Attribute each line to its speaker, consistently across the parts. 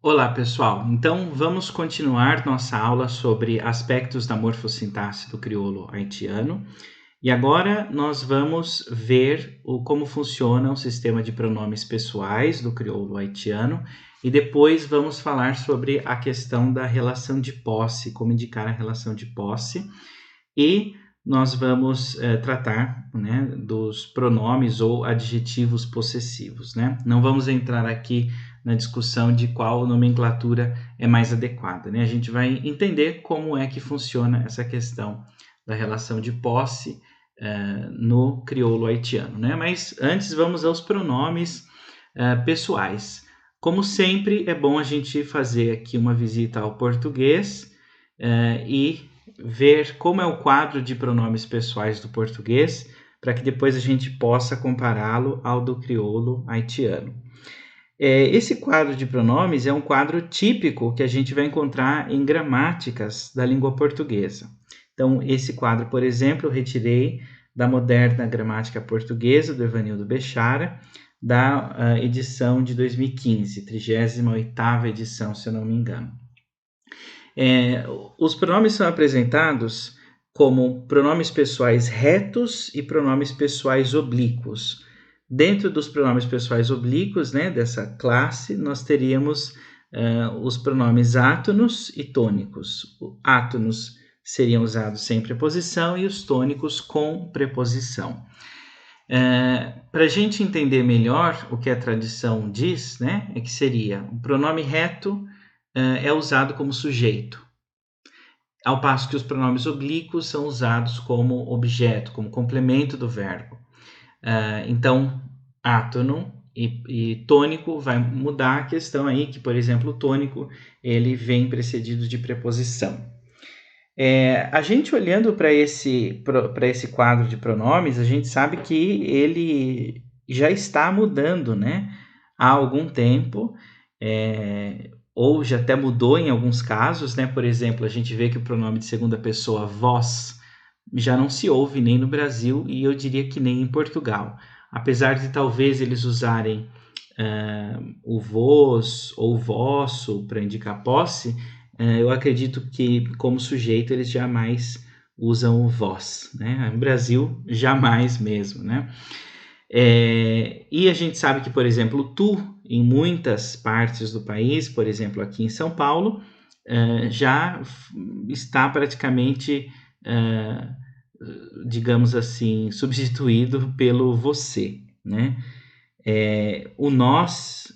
Speaker 1: Olá, pessoal. Então, vamos continuar nossa aula sobre aspectos da morfossintaxe do crioulo haitiano. E agora nós vamos ver como funciona o sistema de pronomes pessoais do crioulo haitiano e depois vamos falar sobre a questão da relação de posse, como indicar a relação de posse. E nós vamos tratar, né, dos pronomes ou adjetivos possessivos, né? Não vamos entrar aqui na discussão de qual nomenclatura é mais adequada, né? A gente vai entender como é que funciona essa questão da relação de posse no crioulo haitiano, né? Mas antes vamos aos pronomes pessoais. Como sempre, é bom a gente fazer aqui uma visita ao português e ver como é o quadro de pronomes pessoais do português, para que depois a gente possa compará-lo ao do crioulo haitiano. Esse quadro de pronomes é um quadro típico que a gente vai encontrar em gramáticas da língua portuguesa. Então, esse quadro, por exemplo, eu retirei da Moderna Gramática Portuguesa, do Evanildo Bechara, da edição de 2015, 38ª edição, se eu não me engano. Os pronomes são apresentados como pronomes pessoais retos e pronomes pessoais oblíquos. Dentro dos pronomes pessoais oblíquos, né, dessa classe, nós teríamos os pronomes átonos e tônicos. Átonos seriam usados sem preposição e os tônicos com preposição. Para a gente entender melhor o que a tradição diz, né, é que seria o pronome reto é usado como sujeito, ao passo que os pronomes oblíquos são usados como objeto, como complemento do verbo. Então, átono e tônico vai mudar a questão aí, que, por exemplo, o tônico ele vem precedido de preposição. A gente olhando para esse quadro de pronomes, a gente sabe que ele já está mudando, né? Há algum tempo, ou já até mudou em alguns casos, né? Por exemplo, a gente vê que o pronome de segunda pessoa, vós, já não se ouve nem no Brasil e eu diria que nem em Portugal. Apesar de talvez eles usarem o vos ou vosso para indicar posse, eu acredito que como sujeito eles jamais usam o vós, né? No Brasil, jamais mesmo, né? E a gente sabe que, por exemplo, tu, em muitas partes do país, por exemplo, aqui em São Paulo, já está praticamente, digamos assim, substituído pelo você, né? O nós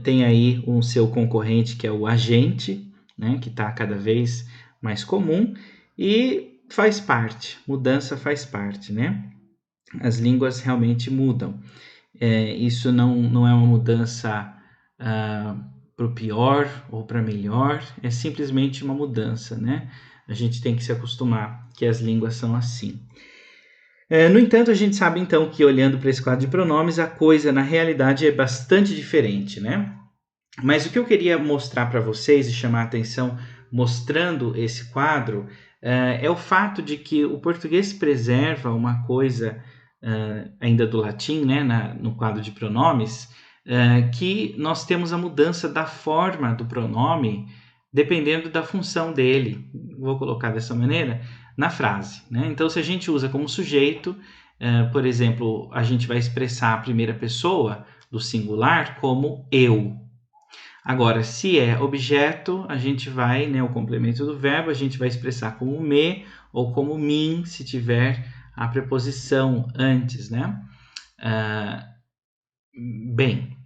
Speaker 1: tem aí um seu concorrente, que é o agente, né? Que está cada vez mais comum e faz parte, mudança faz parte, né? As línguas realmente mudam. Isso não é uma mudança para o pior ou para melhor, é simplesmente uma mudança, né? A gente tem que se acostumar que as línguas são assim. No entanto, a gente sabe então que olhando para esse quadro de pronomes, a coisa na realidade é bastante diferente, né? Mas o que eu queria mostrar para vocês e chamar a atenção mostrando esse quadro é o fato de que o português preserva uma coisa ainda do latim, né, no quadro de pronomes, que nós temos a mudança da forma do pronome dependendo da função dele, vou colocar dessa maneira, na frase, né? Então, se a gente usa como sujeito, por exemplo, a gente vai expressar a primeira pessoa do singular como eu. Agora, se é objeto, a gente vai, né, o complemento do verbo, a gente vai expressar como me ou como mim, se tiver a preposição antes, né? Bem,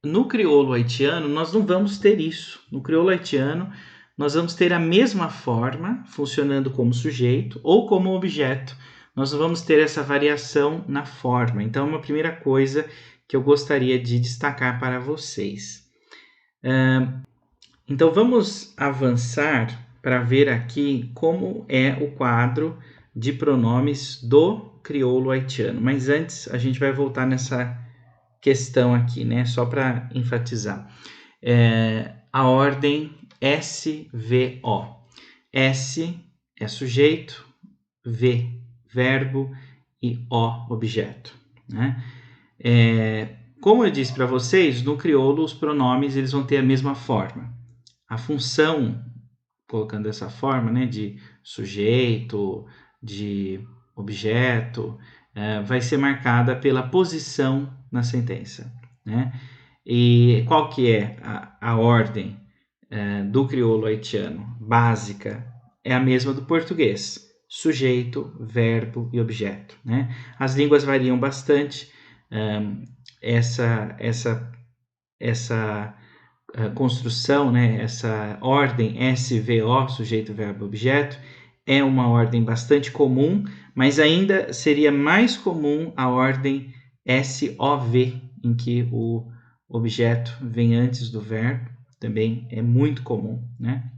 Speaker 1: no crioulo haitiano, nós não vamos ter isso. No crioulo haitiano, nós vamos ter a mesma forma, funcionando como sujeito ou como objeto. Nós não vamos ter essa variação na forma. Então, uma primeira coisa que eu gostaria de destacar para vocês. Então, vamos avançar para ver aqui como é o quadro de pronomes do crioulo haitiano. Mas antes, a gente vai voltar nessa questão aqui, né? Só para enfatizar. A ordem SVO. S é sujeito, V, verbo e O, objeto, né? como eu disse para vocês, no crioulo os pronomes eles vão ter a mesma forma. A função, colocando dessa forma, né, de sujeito, de objeto, vai ser marcada pela posição na sentença, né? E qual que é a ordem do crioulo haitiano básica? É a mesma do português: sujeito, verbo e objeto, né? As línguas variam bastante. Essa construção, né? Essa ordem SVO, sujeito, verbo, objeto, é uma ordem bastante comum, mas ainda seria mais comum a ordem SOV, em que o objeto vem antes do verbo, também é muito comum, né?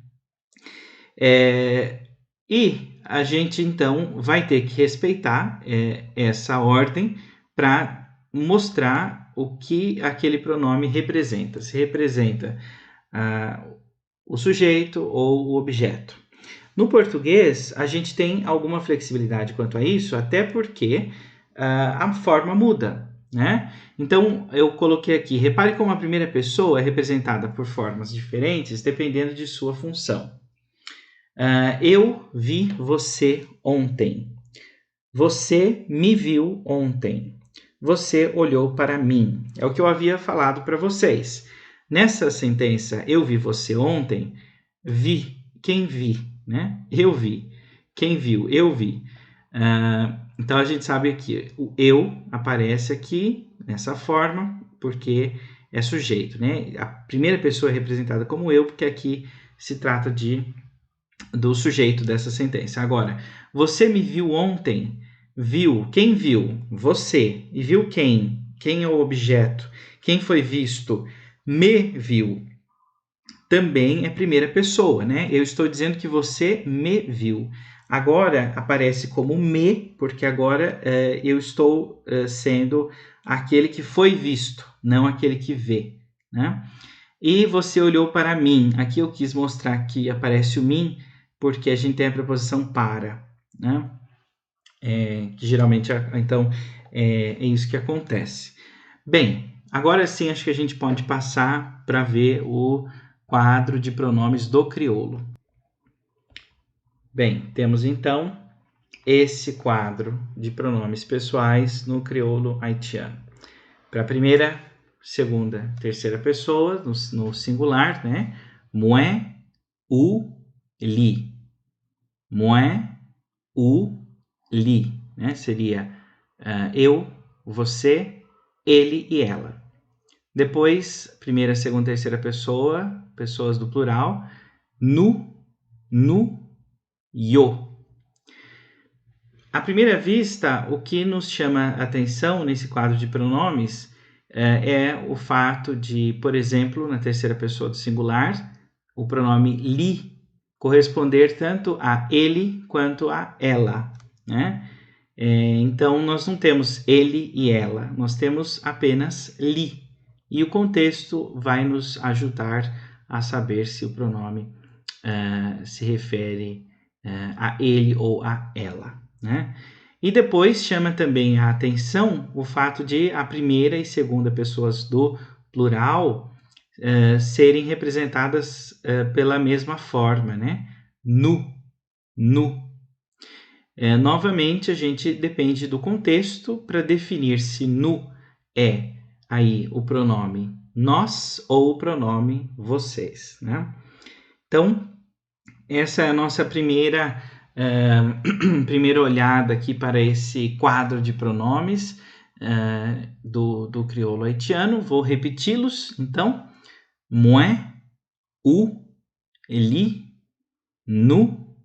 Speaker 1: E a gente então vai ter que respeitar essa ordem para mostrar o que aquele pronome representa. Se representa o sujeito ou o objeto. No português, a gente tem alguma flexibilidade quanto a isso, até porque a forma muda, né? Então, eu coloquei aqui, repare como a primeira pessoa é representada por formas diferentes, dependendo de sua função. Eu vi você ontem. Você me viu ontem. Você olhou para mim. É o que eu havia falado para vocês. Nessa sentença, eu vi você ontem, vi, quem vi, né? Eu vi. Quem viu, eu vi. Então, a gente sabe que o eu aparece aqui nessa forma, porque é sujeito, né? A primeira pessoa é representada como eu, porque aqui se trata do sujeito dessa sentença. Agora, você me viu ontem, viu, quem viu? Você. E viu quem? Quem é o objeto? Quem foi visto? Me viu. Também é primeira pessoa, né? Eu estou dizendo que você me viu. Agora aparece como me, porque agora eu estou sendo aquele que foi visto, não aquele que vê, né? E você olhou para mim. Aqui eu quis mostrar que aparece o mim, porque a gente tem a preposição para, né? Que geralmente, então, é isso que acontece. Bem, agora sim acho que a gente pode passar para ver o quadro de pronomes do crioulo. Bem, temos então esse quadro de pronomes pessoais no crioulo haitiano. Para a primeira, segunda, terceira pessoa, no singular, né? Moi, ou, li. Moi, ou, li. Né? Seria eu, você, ele e ela. Depois, primeira, segunda, terceira pessoa, pessoas do plural. Nu, yo. À primeira vista, o que nos chama a atenção nesse quadro de pronomes é o fato de, por exemplo, na terceira pessoa do singular, o pronome li corresponder tanto a ele quanto a ela, né? Então, nós não temos ele e ela, nós temos apenas li. E o contexto vai nos ajudar a saber se o pronome se refere a ele ou a ela, né? E depois chama também a atenção o fato de a primeira e segunda pessoas do plural serem representadas pela mesma forma, né? Nu. Novamente, a gente depende do contexto para definir se nu é aí o pronome nós ou o pronome vocês, né? Então, essa é a nossa primeira olhada aqui para esse quadro de pronomes do crioulo haitiano. Vou repeti-los, então. Moi, ou, li, nu,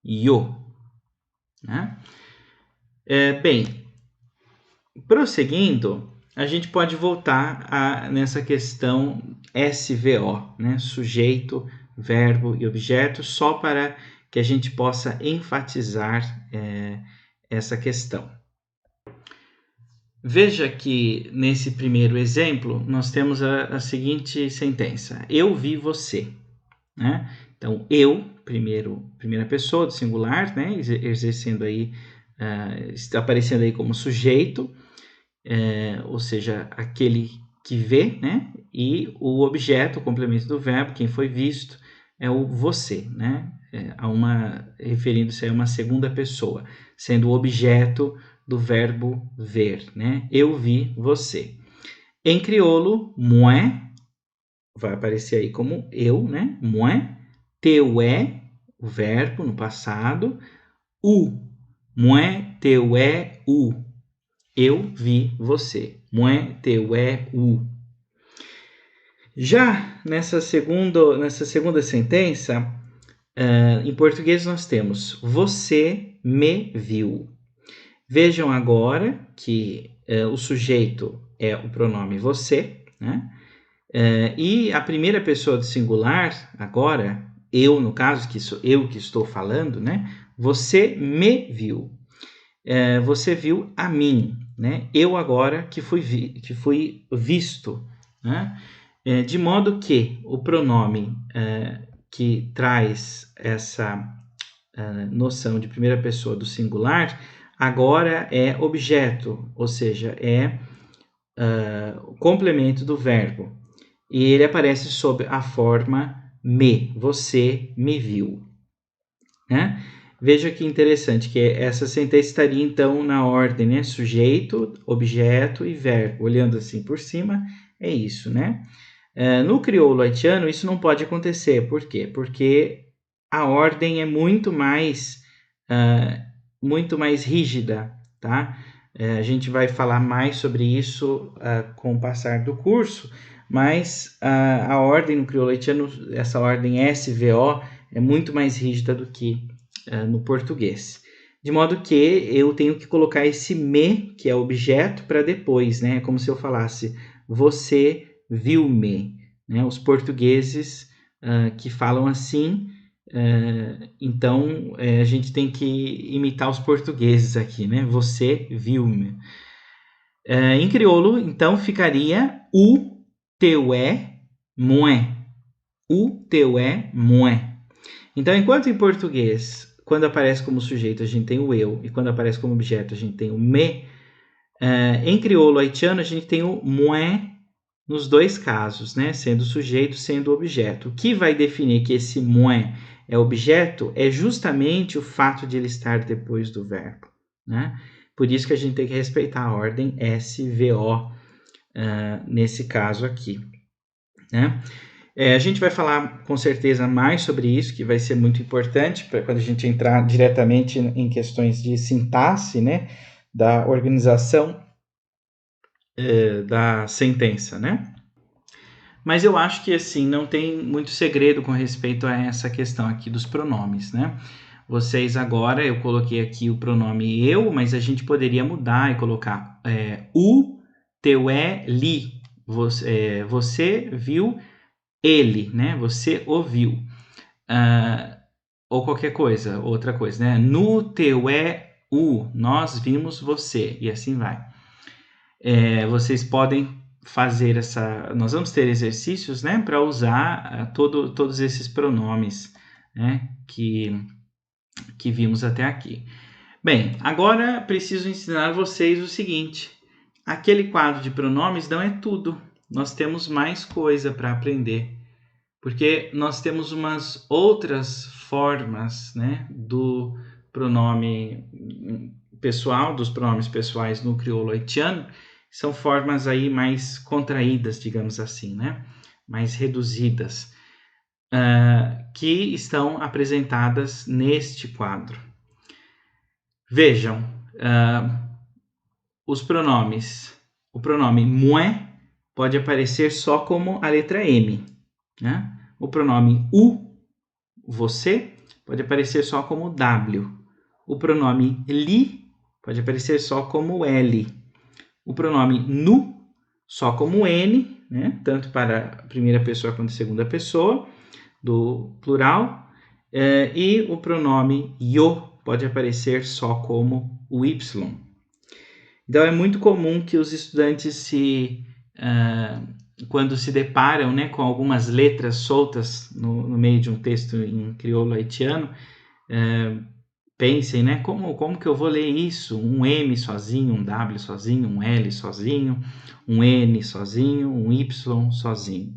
Speaker 1: yo. Né? Bem, prosseguindo, a gente pode voltar nessa questão SVO, né? Sujeito, verbo e objeto, só para que a gente possa enfatizar essa questão. Veja que nesse primeiro exemplo nós temos a seguinte sentença: eu vi você, né? Então, eu, primeira pessoa do singular, né? Exercendo aí, está aparecendo aí como sujeito. ou seja, aquele que vê, né? E o objeto, o complemento do verbo, quem foi visto, é o você, né? Referindo-se a uma segunda pessoa, sendo o objeto do verbo ver, né? Eu vi você. Em crioulo, moi vai aparecer aí como eu, né? Moi, teu é, o verbo no passado, moi, teu é, eu vi você. Moi, teu é, Já nessa segunda sentença, em português nós temos você me viu. Vejam agora que o sujeito é o pronome você, né? E a primeira pessoa do singular, agora, eu no caso, que sou eu que estou falando, né? Você me viu. Você viu a mim, né? Eu agora que fui visto, né? De modo que o pronome que traz essa noção de primeira pessoa do singular agora é objeto, ou seja, é o complemento do verbo. E ele aparece sob a forma me, você me viu, né? Veja que interessante que essa sentença estaria então na ordem, né? Sujeito, objeto e verbo. Olhando assim por cima, é isso, né? No crioulo haitiano, isso não pode acontecer. Por quê? Porque a ordem é muito mais rígida, tá? A gente vai falar mais sobre isso com o passar do curso, mas a ordem no crioulo haitiano, essa ordem SVO, é muito mais rígida do que no português. De modo que eu tenho que colocar esse me, que é objeto, para depois, né? É como se eu falasse, você viu-me, né? Os portugueses que falam assim, então a gente tem que imitar os portugueses aqui, né? Você viu-me. Em crioulo, então, ficaria o teu é moi. O teu é moi. Então, enquanto em português, quando aparece como sujeito, a gente tem o eu, e quando aparece como objeto, a gente tem o me, em crioulo haitiano, a gente tem o moi nos dois casos, né? Sendo sujeito, sendo objeto. O que vai definir que esse moi é objeto é justamente o fato de ele estar depois do verbo, né? Por isso que a gente tem que respeitar a ordem SVO nesse caso aqui, né? A gente vai falar com certeza mais sobre isso, que vai ser muito importante para quando a gente entrar diretamente em questões de sintaxe, né? Da organização da sentença, né? Mas eu acho que assim não tem muito segredo com respeito a essa questão aqui dos pronomes, né? Vocês agora, eu coloquei aqui o pronome eu, mas a gente poderia mudar e colocar o, teu é, li. Você viu ele, né? Você ouviu. Ou qualquer coisa, outra coisa, né? No teu é o, nós vimos você, e assim vai. Vocês podem fazer nós vamos ter exercícios, né, para usar todos esses pronomes, né, que vimos até aqui. Bem, agora preciso ensinar vocês o seguinte: aquele quadro de pronomes não é tudo. Nós temos mais coisa para aprender, porque nós temos umas outras formas, né, do pronome pessoal, dos pronomes pessoais no crioulo haitiano. São formas aí mais contraídas, digamos assim, né? Mais reduzidas, que estão apresentadas neste quadro. Vejam, os pronomes. O pronome moi pode aparecer só como a letra M, né? O pronome você, pode aparecer só como W. O pronome li pode aparecer só como L. O pronome nu, só como N, né? Tanto para a primeira pessoa quanto a segunda pessoa, do plural. E o pronome yo pode aparecer só como o Y. Então, é muito comum que os estudantes quando se deparam, né, com algumas letras soltas no meio de um texto em crioulo haitiano, pensem, né? Como que eu vou ler isso? Um M sozinho, um W sozinho, um L sozinho, um N sozinho, um Y sozinho.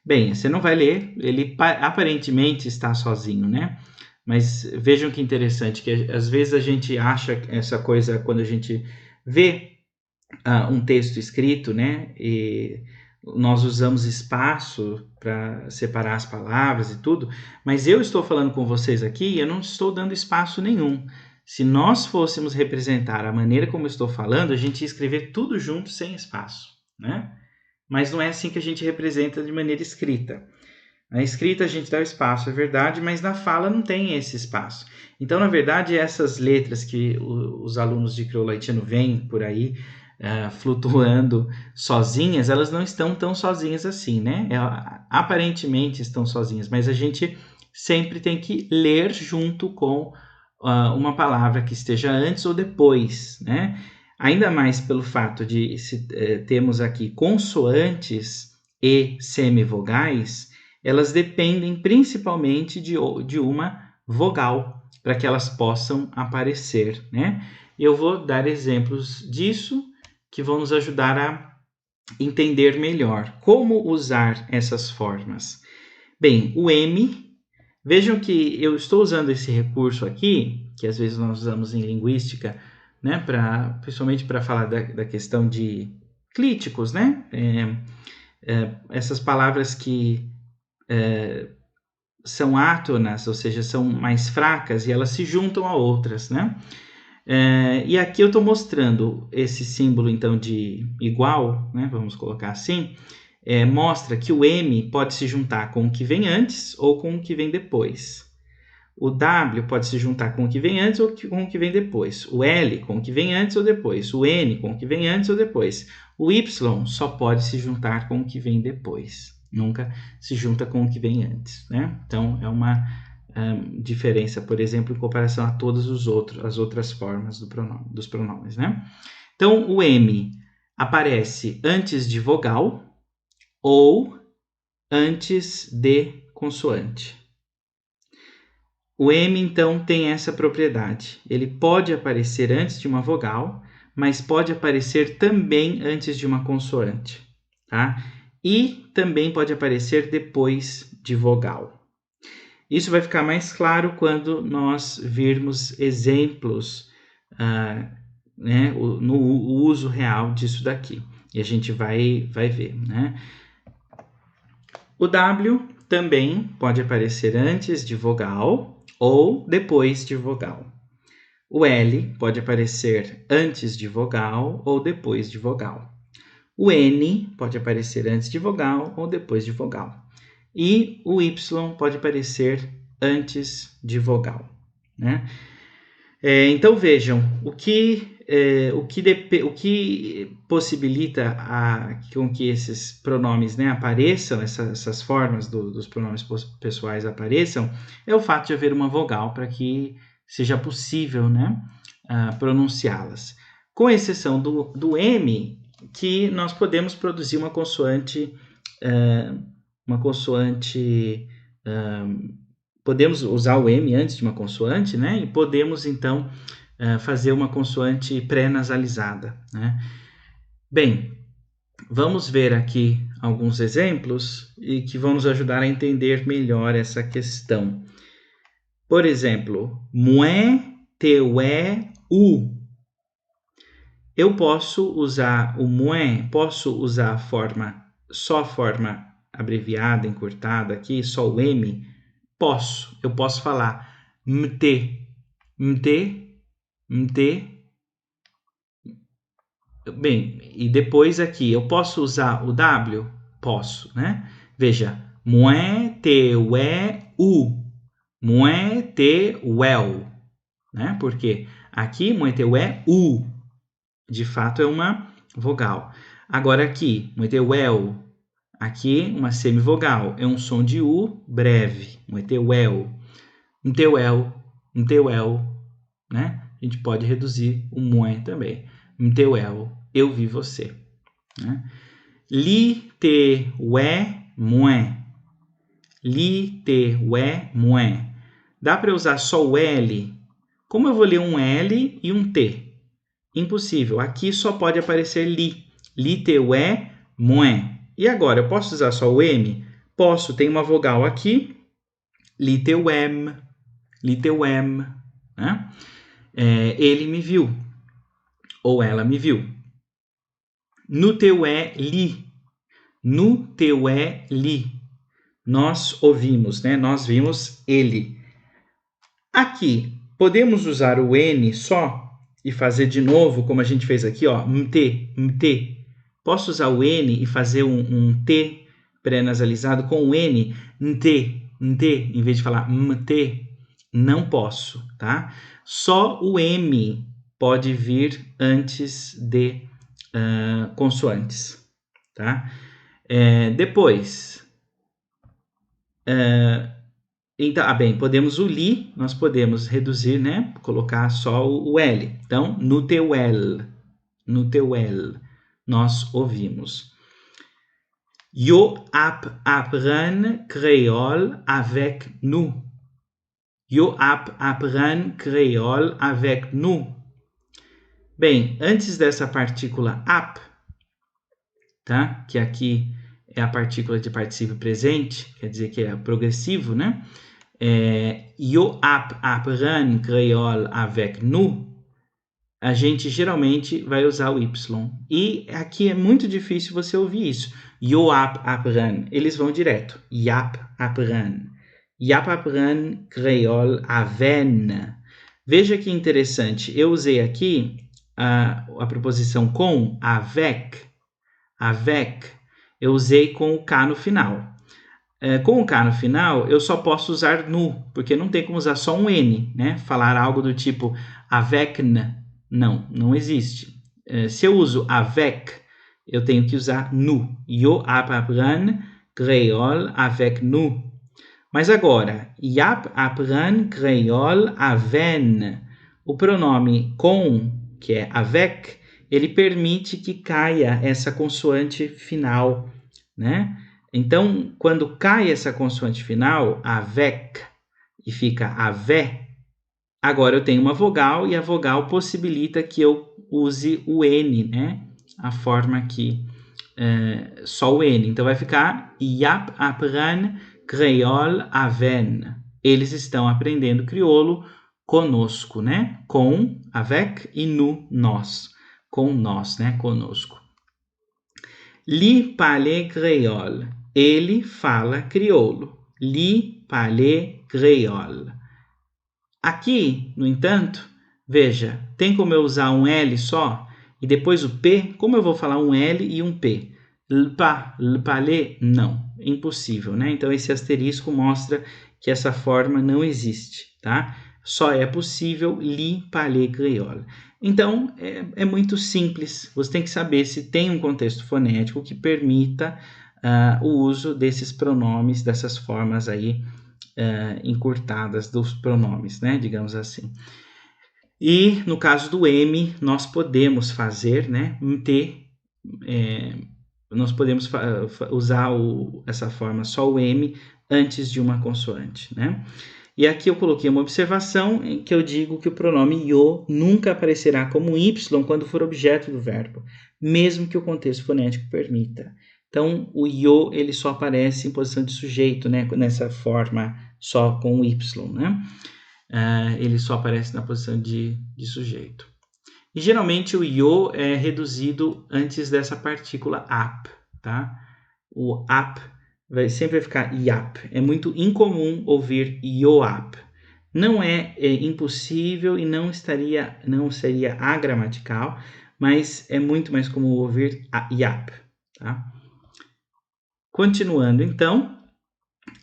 Speaker 1: Bem, você não vai ler, ele aparentemente está sozinho, né? Mas vejam que interessante, que às vezes a gente acha essa coisa quando a gente vê um texto escrito, né? E nós usamos espaço para separar as palavras e tudo, mas eu estou falando com vocês aqui e eu não estou dando espaço nenhum. Se nós fôssemos representar a maneira como eu estou falando, a gente ia escrever tudo junto sem espaço, né? Mas não é assim que a gente representa de maneira escrita. Na escrita a gente dá o espaço, é verdade, mas na fala não tem esse espaço. Então, na verdade, essas letras que os alunos de crioulo haitiano veem por aí, flutuando sozinhas, elas não estão tão sozinhas assim, né? Aparentemente estão sozinhas, mas a gente sempre tem que ler junto com uma palavra que esteja antes ou depois, né? Ainda mais pelo fato de termos aqui consoantes e semivogais, elas dependem principalmente de uma vogal para que elas possam aparecer, né? Eu vou dar exemplos disso que vão nos ajudar a entender melhor como usar essas formas. Bem, o M, vejam que eu estou usando esse recurso aqui, que às vezes nós usamos em linguística, né, principalmente para falar da questão de clíticos, né? Essas palavras que são átonas, ou seja, são mais fracas e elas se juntam a outras, né? E aqui eu estou mostrando esse símbolo, então, de igual, né? Vamos colocar assim, mostra que o M pode se juntar com o que vem antes ou com o que vem depois. O W pode se juntar com o que vem antes ou com o que vem depois. O L com o que vem antes ou depois. O N com o que vem antes ou depois. O Y só pode se juntar com o que vem depois. Nunca se junta com o que vem antes, né? Então, é uma diferença, por exemplo, em comparação a todas as outras formas dos pronomes, né? Então, o M aparece antes de vogal ou antes de consoante. O M, então, tem essa propriedade. Ele pode aparecer antes de uma vogal, mas pode aparecer também antes de uma consoante, tá? E também pode aparecer depois de vogal. Isso vai ficar mais claro quando nós virmos exemplos né, no uso real disso daqui. E a gente vai ver, né? O W também pode aparecer antes de vogal ou depois de vogal. O L pode aparecer antes de vogal ou depois de vogal. O N pode aparecer antes de vogal ou depois de vogal. E o Y pode aparecer antes de vogal, né? Então vejam, o que possibilita com que esses pronomes, né, apareçam, essas formas dos pronomes pessoais apareçam, é o fato de haver uma vogal para que seja possível, né, pronunciá-las. Com exceção do M, que nós podemos produzir uma consoante, podemos usar o M antes de uma consoante, né? E podemos, então, fazer uma consoante pré-nasalizada, né? Bem, vamos ver aqui alguns exemplos e que vão nos ajudar a entender melhor essa questão. Por exemplo, mue, teue, u. Eu posso usar o mue, posso usar só a forma abreviada, encurtada aqui, só o M. Eu posso falar mte, mte, mte. Bem, e depois aqui, eu posso usar o W? Posso, né? Veja, mue, te, ue, u. Mue, te, uel. Né? Porque aqui, mue, te, ue, u. De fato, é uma vogal. Agora aqui, mue, te, uel. Aqui, uma semivogal. É um som de U breve. Mue, te, uel. Mteuel, mteuel, né? A gente pode reduzir o mue também. Mteuel, eu vi você. Né? Li, te, ue, mue. Li, te, ue, mue. Dá para usar só o L? Como eu vou ler um L e um T? Impossível. Aqui só pode aparecer li. Li, te, ué, moé. E agora, eu posso usar só o M? Posso. Tem uma vogal aqui. Li, te, uém. Li, te, uém. Né? Ele me viu. Ou ela me viu. Nu, te, ué, li. Nu, te, ué, li. Nós ouvimos, né? Nós vimos ele. Aqui, podemos usar o N só e fazer de novo, como a gente fez aqui, ó, mte, mte. Posso usar o N e fazer um T pré-nasalizado com o N, mte, mte, em vez de falar mte? Não posso, tá? Só o M pode vir antes de consoantes, tá? Depois... Então, bem, podemos o li, nós podemos reduzir, né? Colocar só o L. Então, nu teu L, nós ouvimos. Yo apprends créole avec nous. Yo apprends créole avec nous. Bem, antes dessa partícula ap, tá? Que aqui é a partícula de particípio presente, quer dizer que é progressivo, né? Yo apprends créole avec nous, a gente geralmente vai usar o Y. E aqui é muito difícil você ouvir isso. Yo apprends, eles vão direto. Yap apprends. Yap apprends créole avec. Veja que interessante, eu usei aqui a preposição com, avec. Eu usei com o K no final. Com o K no final, eu só posso usar nu, porque não tem como usar só um N, né? Falar algo do tipo avec, não existe. Se eu uso avec, eu tenho que usar nu. Yo apprends créole avec nous. Mas agora, yap apprends créole avec. O pronome com, que é avec, ele permite que caia essa consoante final, né? Então, quando cai essa consoante final, avec, e fica avec, agora eu tenho uma vogal e a vogal possibilita que eu use o N, né? A forma aqui, só o N. Então, vai ficar yap apprends créole avec. Eles estão aprendendo crioulo conosco, né? Com, avec, e nous, nós. Com nós, né? Conosco. Li parle créole. Ele fala crioulo. Li parle créole. Aqui, no entanto, veja, tem como eu usar um L só e depois o P? Como eu vou falar um L e um P? Le parle, não. Impossível, né? Então, esse asterisco mostra que essa forma não existe, tá? Só é possível li parle créole. Então, é muito simples. Você tem que saber se tem um contexto fonético que permita o uso desses pronomes, dessas formas aí encurtadas dos pronomes, né? Digamos assim. E no caso do M, nós podemos fazer, né? Nós podemos usar essa forma só o M antes de uma consoante, né? E aqui eu coloquei uma observação em que eu digo que o pronome yo nunca aparecerá como Y quando for objeto do verbo, mesmo que o contexto fonético permita. Então, o yo ele só aparece em posição de sujeito, né? Nessa forma só com o Y, né? Ele só aparece na posição de sujeito. E geralmente o yo é reduzido antes dessa partícula ap, tá? O ap sempre vai ficar iap. É muito incomum ouvir yoap. Não é impossível e não seria agramatical, mas é muito mais comum ouvir iap, tá? Continuando, então,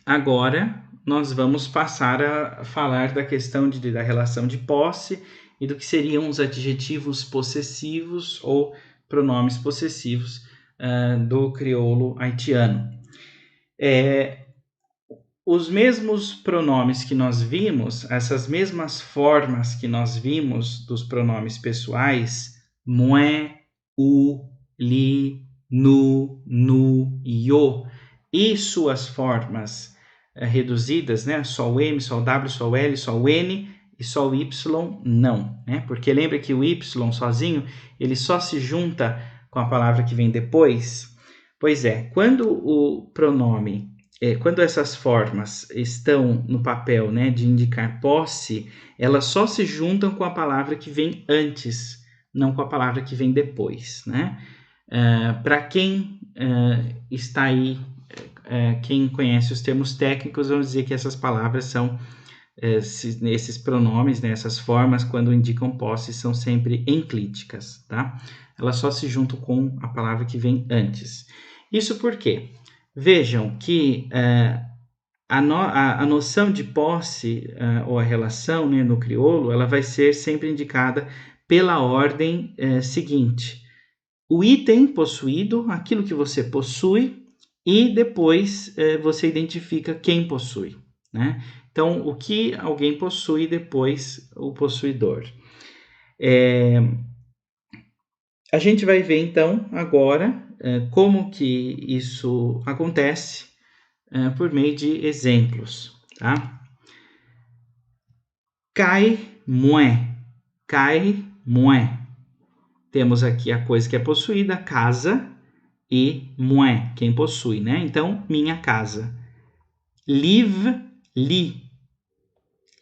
Speaker 1: agora nós vamos passar a falar da questão da relação de posse e do que seriam os adjetivos possessivos ou pronomes possessivos do crioulo haitiano. Os mesmos pronomes que nós vimos, essas mesmas formas que nós vimos dos pronomes pessoais, moi, u, li, nu, yo, e suas formas reduzidas, né? Só o M, só o W, só o L, só o N, e só o Y não, né? Porque lembra que o Y sozinho, ele só se junta com a palavra que vem depois? Pois é, quando o pronome, quando essas formas estão no papel, né, de indicar posse, elas só se juntam com a palavra que vem antes, não com a palavra que vem depois, né? Para quem está aí, quem conhece os termos técnicos, vamos dizer que essas palavras são, esses pronomes, né, essas formas, quando indicam posse, são sempre enclíticas, tá? Elas só se juntam com a palavra que vem antes. Isso porque, vejam que a noção de posse, ou a relação, né, no crioulo, ela vai ser sempre indicada pela ordem seguinte. O item possuído, aquilo que você possui, e depois você identifica quem possui, né? Então, o que alguém possui, depois o possuidor. A gente vai ver, então, agora, como que isso acontece por meio de exemplos, tá? Cai, moé. Cai, moé. Temos aqui a coisa que é possuída, casa, e moé, quem possui, né? Então, minha casa. Livre, li.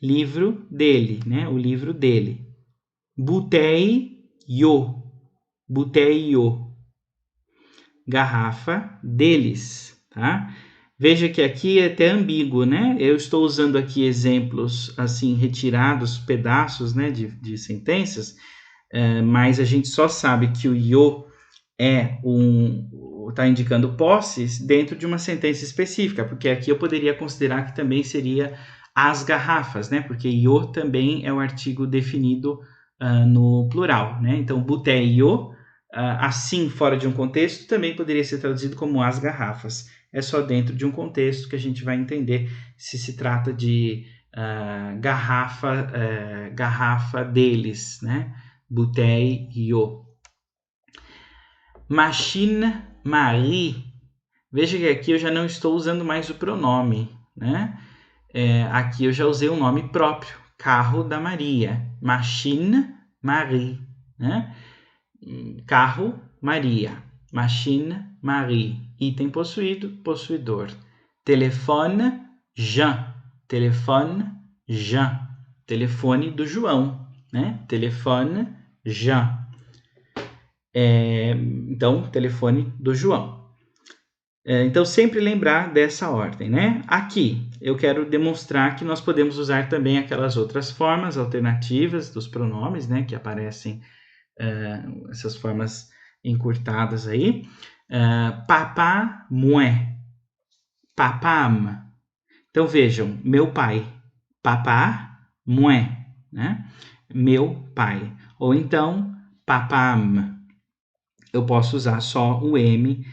Speaker 1: Livro dele, né? O livro dele. Bouteille, yo. Bouteille, yo. Garrafa deles, tá? Veja que aqui é até ambíguo, né? Eu estou usando aqui exemplos assim retirados, pedaços, né, de sentenças, mas a gente só sabe que o yo está indicando posses dentro de uma sentença específica, porque aqui eu poderia considerar que também seria as garrafas, né? Porque yo também é o artigo definido no plural, né? Então, bouteille yo, assim fora de um contexto, também poderia ser traduzido como as garrafas. É só dentro de um contexto que a gente vai entender se se trata de garrafa deles, né? Bouteille yo. Machine Marie. Veja que aqui eu já não estou usando mais o pronome, né? Aqui eu já usei o nome próprio, carro da Maria. Machine Marie, né? Carro, Maria. Machine Marie. Item possuído, possuidor. Telefone, Jean. Telefone, Jean. Telefone do João, né? Telefone, Jean. Então, telefone do João. Então, sempre lembrar dessa ordem, né? Aqui, eu quero demonstrar que nós podemos usar também aquelas outras formas alternativas dos pronomes, né? Que aparecem, essas formas encurtadas aí. Papa, moué. Papam. Então, vejam, meu pai. Papa, moué, né? Meu pai. Ou então, papam. Eu posso usar só o M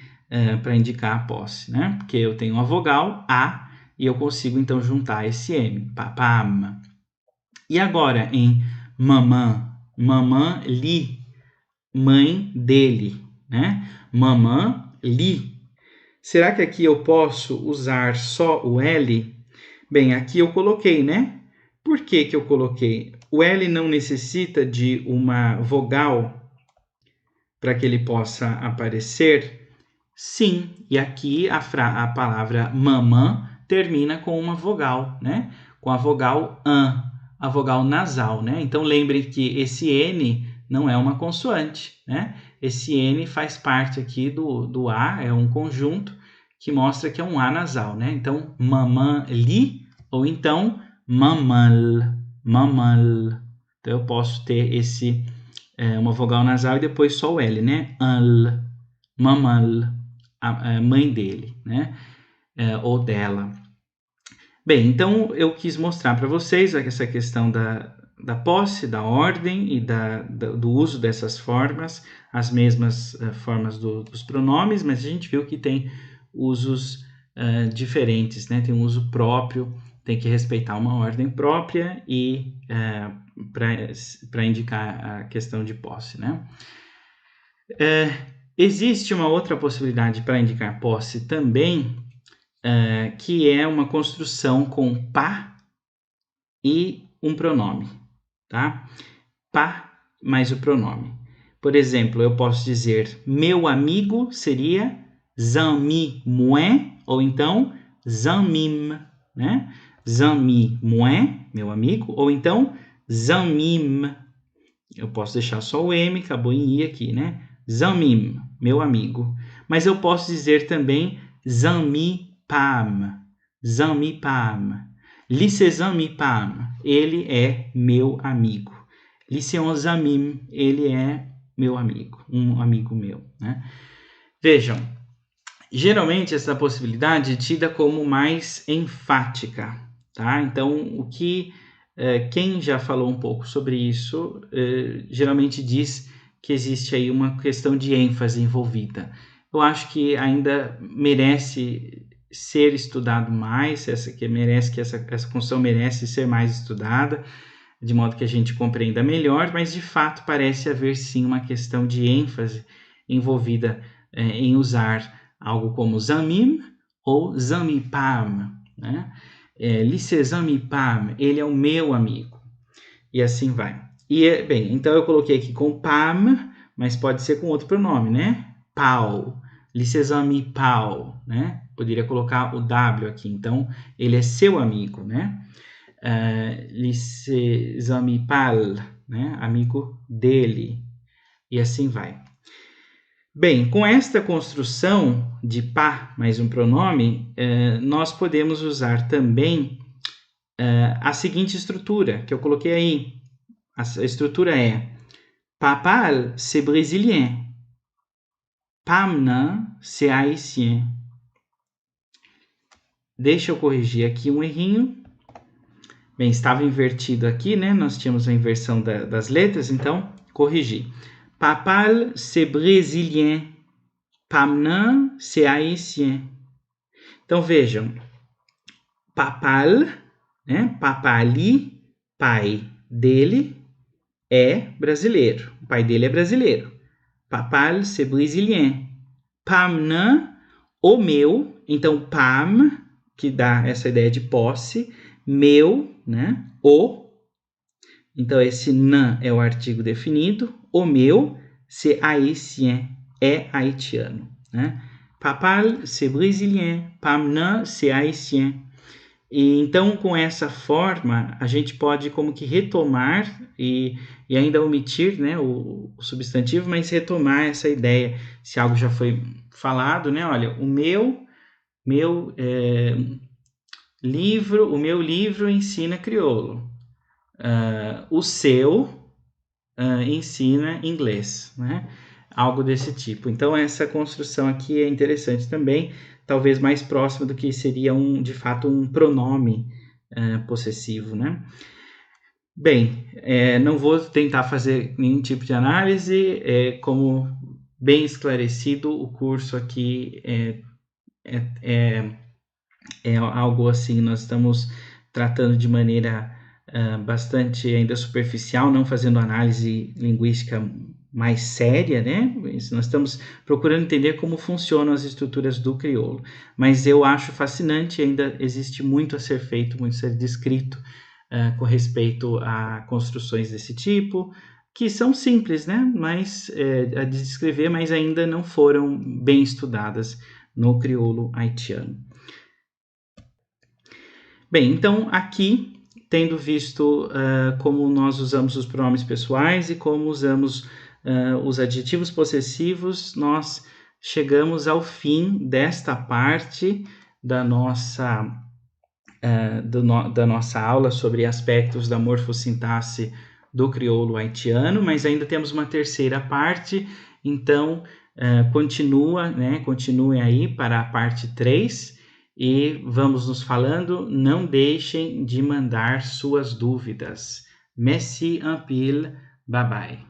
Speaker 1: para indicar a posse, né? Porque eu tenho uma vogal, A, e eu consigo então juntar esse M, papam. E agora em mamã, mamã li, mãe dele, né? Mamã li. Será que aqui eu posso usar só o L? Bem, aqui eu coloquei, né? Por que que eu coloquei? O L não necessita de uma vogal para que ele possa aparecer? Sim, e aqui a palavra mamã termina com uma vogal, né? Com a vogal an, a vogal nasal, né? Então lembre que esse N não é uma consoante, né? Esse N faz parte aqui do A, é um conjunto que mostra que é um A nasal, né? Então mamã li, ou então mamal, mamal. Então eu posso ter uma vogal nasal e depois só o L, né? Al, mamal, a mãe dele, né? Ou dela. Bem, então eu quis mostrar para vocês essa questão da posse, da ordem e do uso dessas formas, as mesmas formas dos pronomes, mas a gente viu que tem usos diferentes, né? Tem um uso próprio, tem que respeitar uma ordem própria e para indicar a questão de posse, né? Existe uma outra possibilidade para indicar posse também, que é uma construção com pá e um pronome, tá? Pas mais o pronome. Por exemplo, eu posso dizer meu amigo seria zami moi, ou então zamim, né? Zami moi, meu amigo, ou então zamim. Eu posso deixar só o M, acabou em I aqui, né? Zamim, meu amigo. Mas eu posso dizer também zami pam. Zami pam. Zami pam. Ele é meu amigo. Lycéon zamim. Ele é meu amigo. Um amigo meu, né? Vejam, geralmente essa possibilidade é tida como mais enfática, tá? Então, o que quem já falou um pouco sobre isso geralmente diz que existe aí uma questão de ênfase envolvida. Eu acho que ainda merece ser estudado mais, essa construção merece ser mais estudada, de modo que a gente compreenda melhor, mas de fato parece haver sim uma questão de ênfase envolvida em usar algo como zamim ou zamipam, né? Lycée zamipam, ele é o meu amigo. E assim vai. E, bem, então eu coloquei aqui com pam, mas pode ser com outro pronome, né? Pau. Lycée zamipau, né? Poderia colocar o W aqui. Então, ele é seu amigo, né? Lycée zamipal, né? Amigo dele. E assim vai. Bem, com esta construção de pá mais um pronome, nós podemos usar também a seguinte estrutura que eu coloquei aí. A estrutura é Papa, c'est brésilien. Pamna, c'est haïtien. Deixa eu corrigir aqui um errinho. Bem, estava invertido aqui, né? Nós tínhamos a inversão das letras, então corrigi. Papal, c'est brésilien. Pamna, c'est haïtien. Então vejam, papal, né? Papali, pai dele, é brasileiro. O pai dele é brasileiro. Papal, c'est brésilien. Pamna, o meu. Então, pam, que dá essa ideia de posse. Meu, né? O. Então, esse nan é o artigo definido. O meu, c'est haïtien. É haitiano, né? Papal, c'est brésilien. Pamna, c'est haïtien. E então, com essa forma, a gente pode como que retomar e ainda omitir, né, o substantivo, mas retomar essa ideia, se algo já foi falado, né? Olha, o meu livro ensina crioulo. O seu ensina inglês, né? Algo desse tipo. Então, essa construção aqui é interessante também, talvez mais próxima do que seria de fato um pronome possessivo, né? Bem, não vou tentar fazer nenhum tipo de análise, como bem esclarecido, o curso aqui é algo assim, nós estamos tratando de maneira bastante ainda superficial, não fazendo análise linguística mais séria, né? Nós estamos procurando entender como funcionam as estruturas do crioulo, mas eu acho fascinante, ainda existe muito a ser feito, muito a ser descrito com respeito a construções desse tipo, que são simples, né? Mas a de descrever, mas ainda não foram bem estudadas no crioulo haitiano. Bem, então aqui, tendo visto como nós usamos os pronomes pessoais e como usamos os adjetivos possessivos, nós chegamos ao fim desta parte da nossa aula sobre aspectos da morfossintaxe do crioulo haitiano, mas ainda temos uma terceira parte, então continuem aí para a parte 3 e vamos nos falando. Não deixem de mandar suas dúvidas. Merci un pile, bye bye.